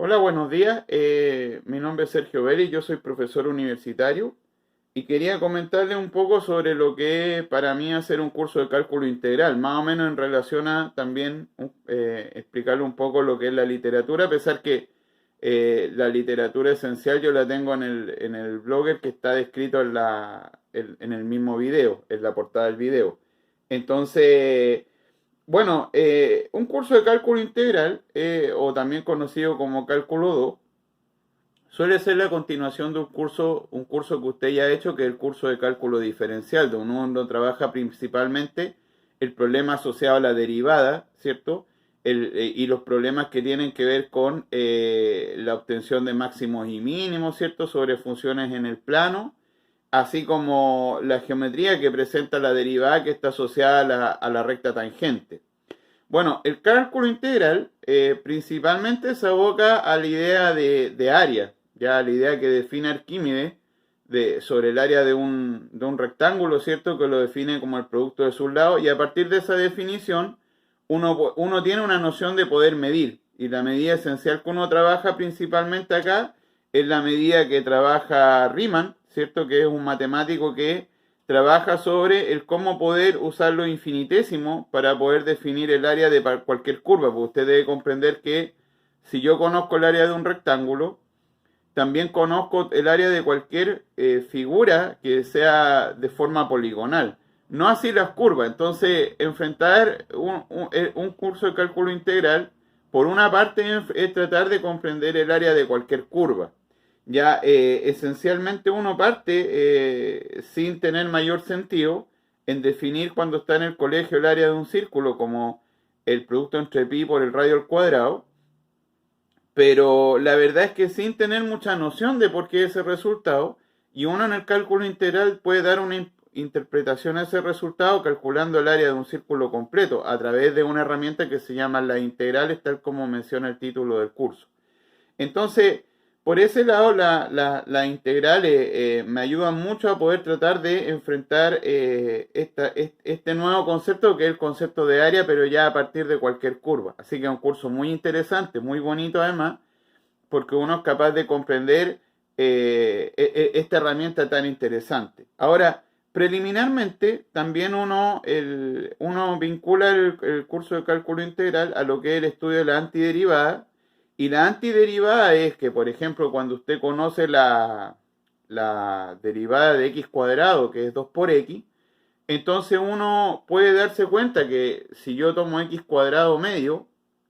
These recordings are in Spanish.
Hola, buenos días. Mi nombre es Sergio Vélez, yo soy profesor universitario y quería comentarle un poco sobre lo que es para mí hacer un curso de cálculo integral, más o menos en relación a también explicarle un poco lo que es la literatura, a pesar que la literatura esencial yo la tengo en el blogger que está descrito en el mismo video, en la portada del video. Entonces, bueno, un curso de cálculo integral, o también conocido como cálculo 2, suele ser la continuación de un curso que usted ya ha hecho, que es el curso de cálculo diferencial, donde uno trabaja principalmente el problema asociado a la derivada, ¿cierto? Y los problemas que tienen que ver con la obtención de máximos y mínimos, ¿cierto? Sobre funciones en el plano, así como la geometría que presenta la derivada que está asociada a la recta tangente. Bueno, el cálculo integral principalmente se aboca a la idea de área, ya a la idea que define Arquímedes sobre el área de un rectángulo, ¿cierto? Que lo define como el producto de sus lados, y a partir de esa definición uno tiene una noción de poder medir, y la medida esencial que uno trabaja principalmente acá es la medida que trabaja Riemann, ¿cierto? Que es un matemático que trabaja sobre el cómo poder usar lo infinitésimo para poder definir el área de cualquier curva, porque usted debe comprender que si yo conozco el área de un rectángulo, también conozco el área de cualquier figura que sea de forma poligonal. No así las curvas. Entonces, enfrentar un curso de cálculo integral, por una parte, es tratar de comprender el área de cualquier curva. Ya esencialmente uno parte sin tener mayor sentido en definir cuando está en el colegio el área de un círculo como el producto entre pi por el radio al cuadrado, pero la verdad es que sin tener mucha noción de por qué ese resultado, y uno en el cálculo integral puede dar una interpretación a ese resultado calculando el área de un círculo completo a través de una herramienta que se llama las integrales, tal como menciona el título del curso. Entonces, por ese lado, la integral me ayuda mucho a poder tratar de enfrentar este nuevo concepto, que es el concepto de área, pero ya a partir de cualquier curva. Así que es un curso muy interesante, muy bonito además, porque uno es capaz de comprender esta herramienta tan interesante. Ahora, preliminarmente, también uno vincula el curso de cálculo integral a lo que es el estudio de la antiderivada. Y la antiderivada es que, por ejemplo, cuando usted conoce la derivada de x cuadrado, que es 2 por x, entonces uno puede darse cuenta que si yo tomo x cuadrado medio,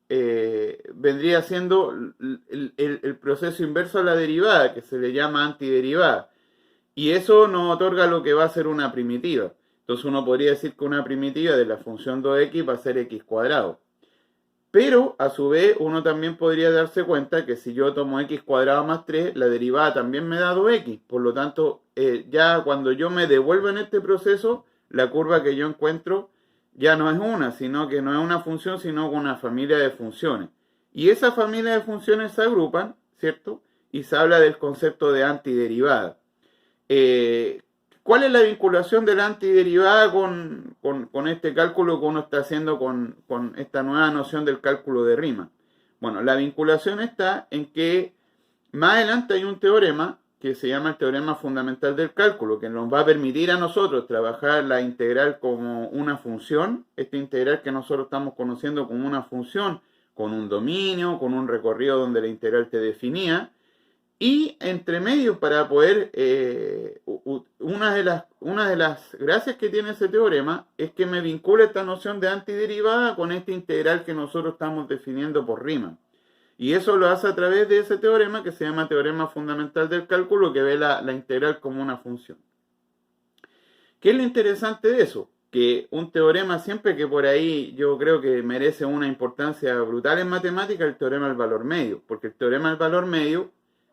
vendría siendo el proceso inverso a la derivada, que se le llama antiderivada. Y eso nos otorga lo que va a ser una primitiva. Entonces uno podría decir que una primitiva de la función 2x va a ser x cuadrado. Pero a su vez uno también podría darse cuenta que si yo tomo x cuadrado más 3, la derivada también me da 2x. Por lo tanto, ya cuando yo me devuelvo en este proceso, la curva que yo encuentro ya no es una, sino que no es una función, sino una familia de funciones. Y esa familia de funciones se agrupan, ¿cierto? Y se habla del concepto de antiderivada. Eh, ¿Cuál es la vinculación de la antiderivada con este cálculo que uno está haciendo con esta nueva noción del cálculo de Riemann? Bueno, la vinculación está en que más adelante hay un teorema que se llama el teorema fundamental del cálculo, que nos va a permitir a nosotros trabajar la integral como una función, esta integral que nosotros estamos conociendo como una función, con un dominio, con un recorrido donde la integral te definía, y entre medio para poder, una de las gracias que tiene ese teorema es que me vincula esta noción de antiderivada con esta integral que nosotros estamos definiendo por Riemann. Y eso lo hace a través de ese teorema que se llama teorema fundamental del cálculo, que ve la integral como una función. ¿Qué es lo interesante de eso? Que un teorema siempre que por ahí yo creo que merece una importancia brutal en matemática, el teorema del valor medio, porque el teorema del valor medio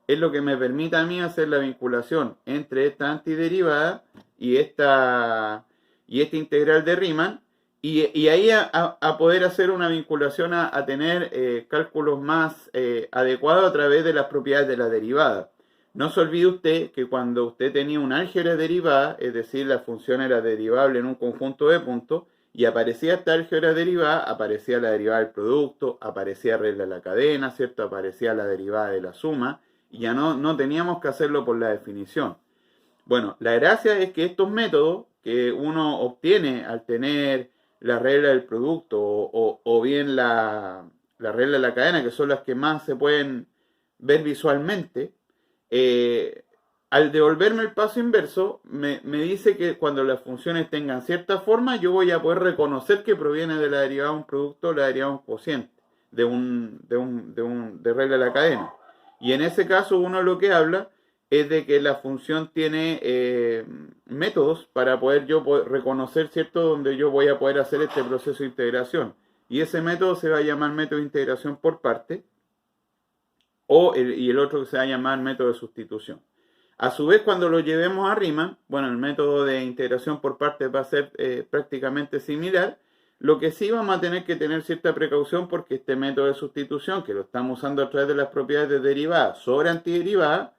es lo que me permite a mí hacer la vinculación entre esta antiderivada y esta integral de Riemann, y ahí a poder hacer una vinculación a tener cálculos más adecuados a través de las propiedades de la derivada. No se olvide usted que cuando usted tenía un álgebra derivada, es decir, la función era derivable en un conjunto de puntos, y aparecía esta álgebra derivada, aparecía la derivada del producto, aparecía regla de la cadena, ¿cierto? Aparecía la derivada de la suma, y ya no teníamos que hacerlo por la definición. Bueno, la gracia es que estos métodos que uno obtiene al tener la regla del producto o bien la regla de la cadena, que son las que más se pueden ver visualmente, eh, al devolverme el paso inverso, me dice que cuando las funciones tengan cierta forma, yo voy a poder reconocer que proviene de la derivada de un producto o la derivada de un cociente, de regla de la cadena. Y en ese caso uno lo que habla es de que la función tiene métodos para poder yo reconocer, ¿cierto?, donde yo voy a poder hacer este proceso de integración. Y ese método se va a llamar método de integración por parte, y el otro que se va a llamar método de sustitución. A su vez, cuando lo llevemos a Riemann, bueno, el método de integración por partes va a ser prácticamente similar. Lo que sí vamos a tener que tener cierta precaución porque este método de sustitución, que lo estamos usando a través de las propiedades de derivada sobre antiderivada,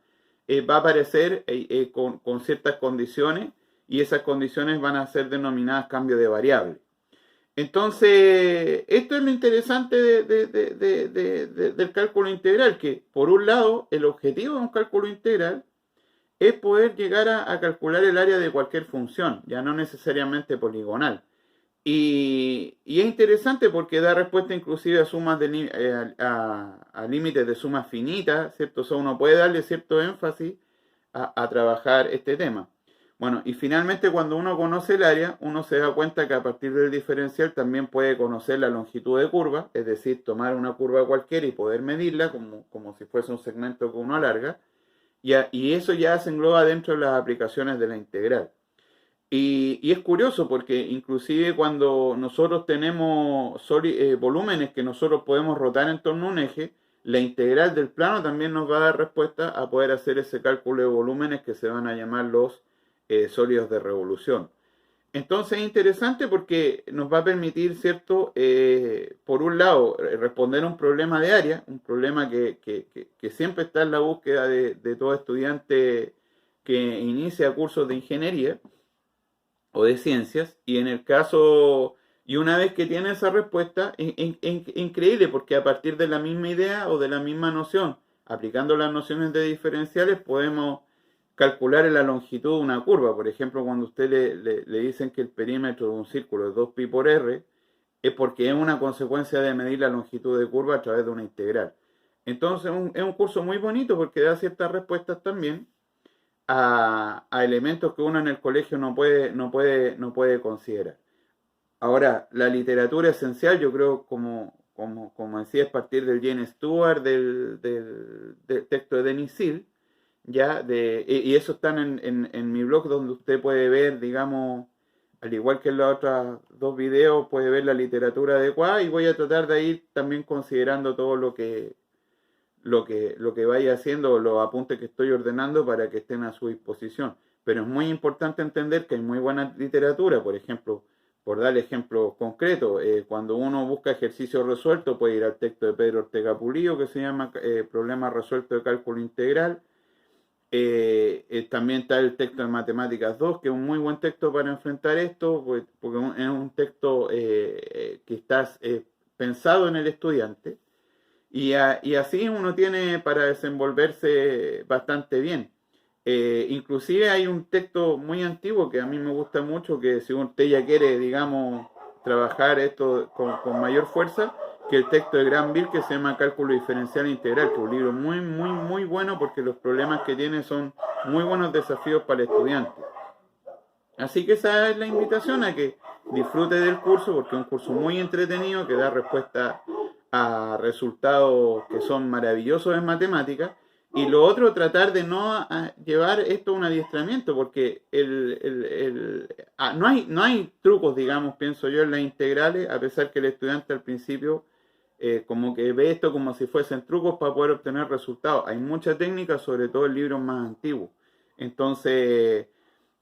va a aparecer con ciertas condiciones y esas condiciones van a ser denominadas cambio de variable. Entonces, esto es lo interesante del cálculo integral, que por un lado, el objetivo de un cálculo integral es poder llegar a calcular el área de cualquier función, ya no necesariamente poligonal. Y es interesante porque da respuesta inclusive a sumas a límites de sumas finitas, ¿cierto? O sea, uno puede darle cierto énfasis a trabajar este tema. Bueno, y finalmente cuando uno conoce el área, uno se da cuenta que a partir del diferencial también puede conocer la longitud de curva, es decir, tomar una curva cualquiera y poder medirla como si fuese un segmento que uno alarga, y eso ya se engloba dentro de las aplicaciones de la integral. Y es curioso porque inclusive cuando nosotros tenemos volúmenes que nosotros podemos rotar en torno a un eje, la integral del plano también nos va a dar respuesta a poder hacer ese cálculo de volúmenes que se van a llamar los sólidos de revolución. Entonces es interesante porque nos va a permitir, ¿cierto? Por un lado, responder a un problema de área, un problema que siempre está en la búsqueda de todo estudiante que inicia cursos de ingeniería o de ciencias, y en el caso, y una vez que tiene esa respuesta, es increíble porque a partir de la misma idea o de la misma noción, aplicando las nociones de diferenciales, podemos calcular la longitud de una curva. Por ejemplo, cuando usted le dicen que el perímetro de un círculo es 2pi por r, es porque es una consecuencia de medir la longitud de curva a través de una integral. Entonces es un curso muy bonito porque da ciertas respuestas también a elementos que uno en el colegio no puede considerar. Ahora, la literatura esencial, yo creo, como decía, es partir del Jane Stewart, del texto de Denis Seal, y eso está en mi blog donde usted puede ver, digamos, al igual que en los otros dos videos, puede ver la literatura adecuada y voy a tratar de ir también considerando todo lo que vaya haciendo, los apuntes que estoy ordenando para que estén a su disposición. Pero es muy importante entender que hay muy buena literatura, por ejemplo, por dar ejemplos concretos, cuando uno busca ejercicios resueltos puede ir al texto de Pedro Ortega Pulido que se llama Problemas resueltos de cálculo integral. También está el texto de Matemáticas 2, que es un muy buen texto para enfrentar esto, porque es un texto que está pensado en el estudiante. Y así uno tiene para desenvolverse bastante bien. Inclusive hay un texto muy antiguo que a mí me gusta mucho, que si usted ya quiere, digamos, trabajar esto con mayor fuerza, que el texto de Granville que se llama Cálculo Diferencial e Integral, que es un libro muy, muy, muy bueno porque los problemas que tiene son muy buenos desafíos para el estudiante. Así que esa es la invitación a que disfrute del curso porque es un curso muy entretenido que da respuesta a resultados que son maravillosos en matemáticas. Y lo otro, tratar de no llevar esto a un adiestramiento, porque no hay trucos, digamos, pienso yo, en las integrales, a pesar que el estudiante al principio como que ve esto como si fuesen trucos para poder obtener resultados. Hay mucha técnica, sobre todo en libros más antiguos. Entonces,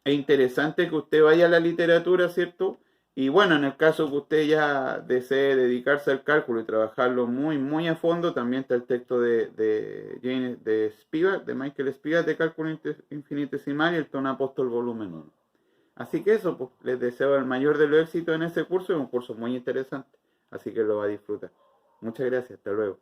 es interesante que usted vaya a la literatura, ¿cierto? Y bueno, en el caso que usted ya desee dedicarse al cálculo y trabajarlo muy, muy a fondo, también está el texto de Spivak, de Michael Spivak, de cálculo infinitesimal y el Ton Apóstol volumen 1. Así que eso, pues, les deseo el mayor de los éxitos en ese curso, es un curso muy interesante, así que lo va a disfrutar. Muchas gracias, hasta luego.